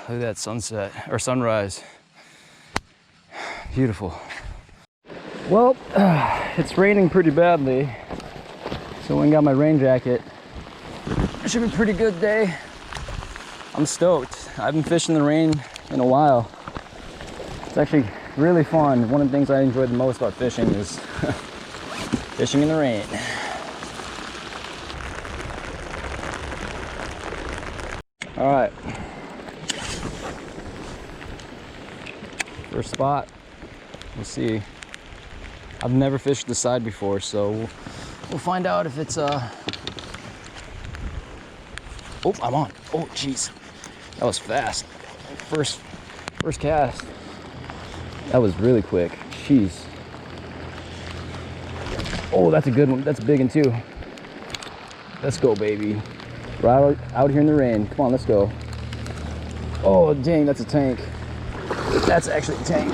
Look at that sunset, or sunrise. Beautiful. Well, it's raining pretty badly, so I went and got my rain jacket. It should be a pretty good day. I'm stoked. I've been fishing in the rain in a while. It's actually really fun. One of the things I enjoy the most about fishing is fishing in the rain. All right. First spot, we'll see. I've never fished the side before, so we'll find out if it's oh, I'm on. Oh, jeez. That was fast. First cast. That was really quick. Jeez. Oh, that's a good one. That's a big one too. Let's go, baby. Right out here in the rain. Come on, let's go. Oh, dang, that's a tank. That's actually a tank.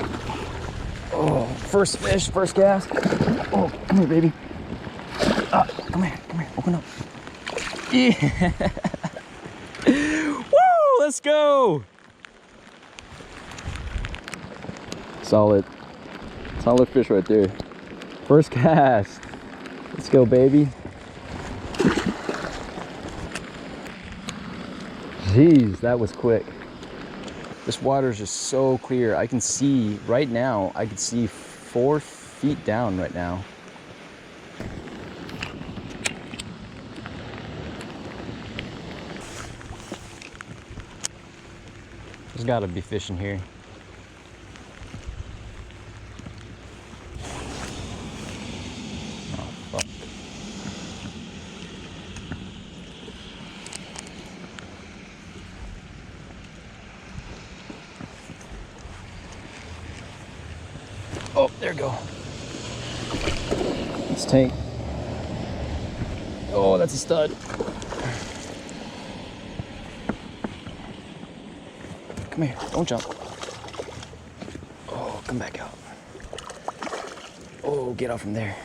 Oh, first fish, first cast. Oh, come here, baby. Come here, open up. Yeah. Woo, let's go. Solid fish right there. First cast. Let's go, baby. Jeez, that was quick. This water is just so clear. I can see right now, I can see 4 feet down right now. There's gotta be fish in here. Oh, fuck. Oh, there we go. Let's tank. Oh, that's a stud. Come here, don't jump. Oh, come back out. Oh, get out from there.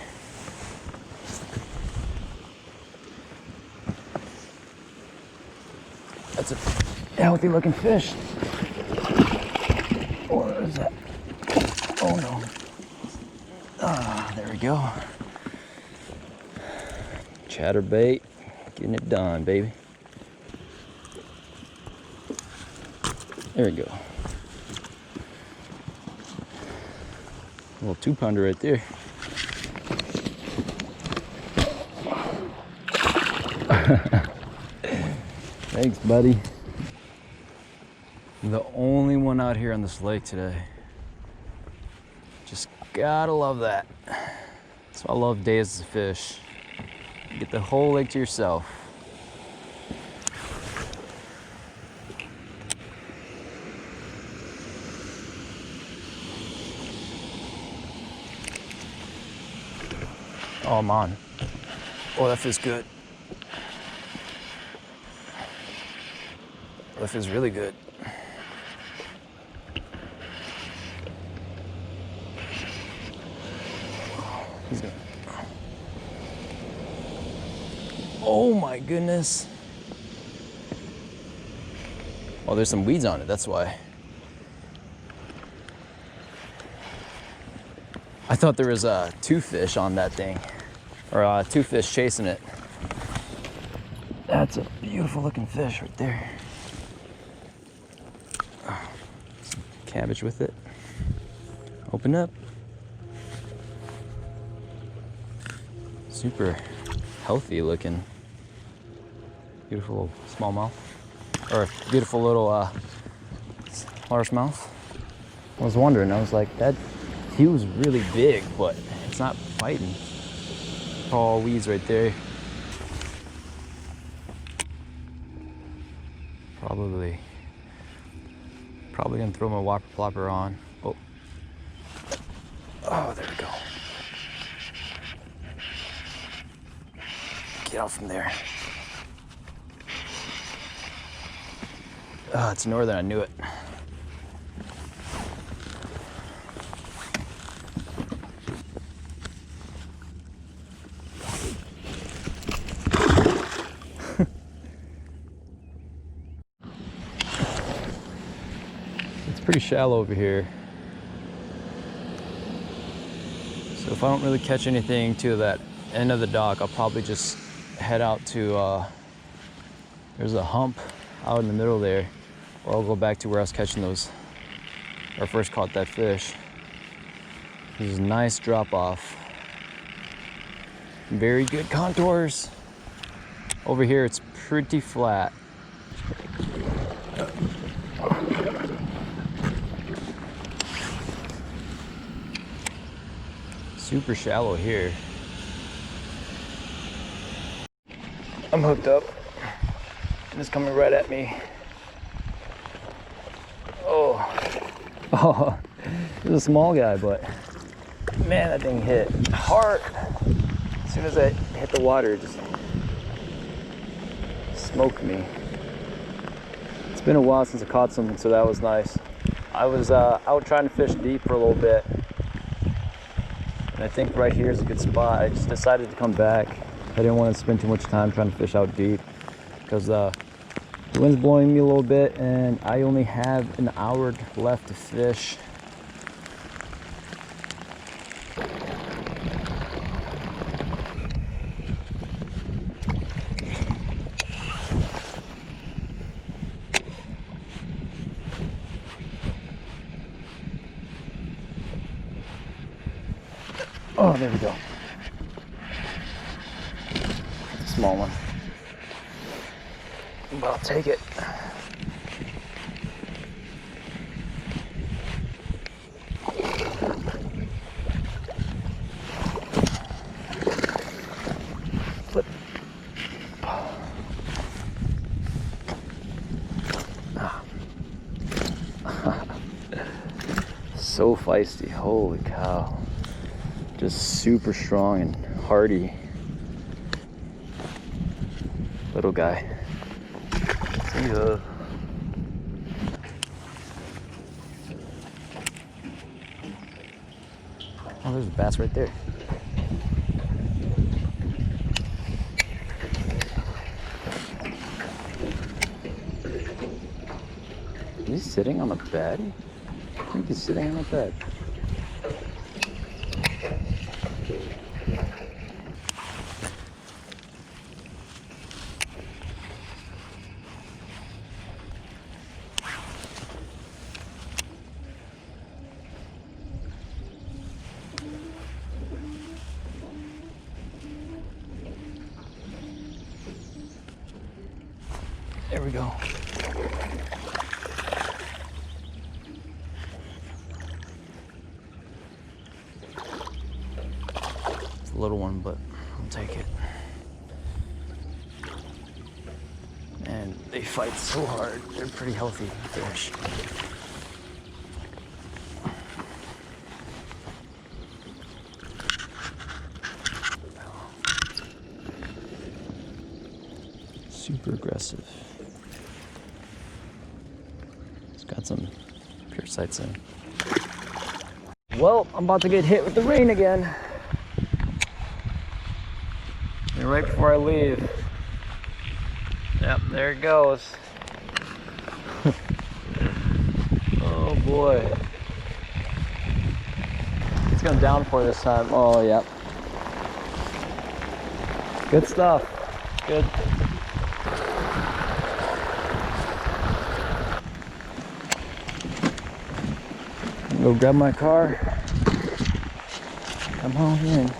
That's a healthy looking fish. What is that? Oh no. There we go. Chatterbait, getting it done, baby. There we go. A little 2-pounder right there. Thanks, buddy. I'm the only one out here on this lake today. Just gotta love that. That's why I love days to fish. You get the whole lake to yourself. Oh, I'm on. Oh, that feels good. That feels really good. He's gonna... Oh my goodness. Oh, there's some weeds on it, that's why. I thought there was 2 fish on that thing, or 2 fish chasing it. That's a beautiful looking fish right there. Some cabbage with it. Open up. Super healthy looking. Beautiful smallmouth, or beautiful little largemouth. I was wondering, I was like, that he was really big, but it's not biting. Tall weeds right there. Probably gonna throw my whopper plopper on. Oh, there we go. Get out from there. Oh, it's northern, I knew it. pretty shallow over here. So if I don't really catch anything to that end of the dock, I'll probably just head out to, there's a hump out in the middle there, or I'll go back to where I was catching those, or first caught that fish. This is a nice drop off. Very good contours. Over here, it's pretty flat. Super shallow here. I'm hooked up and it's coming right at me. Oh, this is a small guy, but man, that thing hit hard. As soon as I hit the water, it just smoked me. It's been a while since I caught something, so that was nice. I was out trying to fish deep for a little bit, and I think right here is a good spot. I just decided to come back. I didn't want to spend too much time trying to fish out deep because the wind's blowing me a little bit and I only have an hour left to fish. Oh, there we go. Small one, but I'll take it. Flip. So feisty, holy cow. Just super strong and hardy. Little guy. See ya. Oh, there's a bass right there. Is he sitting on the bed? I think he's sitting on the bed. There we go. It's a little one, but I'll take it. And they fight so hard. They're pretty healthy fish. Super aggressive. Got some pure sights in. Well, I'm about to get hit with the rain again. And right before I leave. Yep, there it goes. Oh boy. It's gonna downpour this time. Oh, yep. Good stuff. Good. Go grab my car, come home in.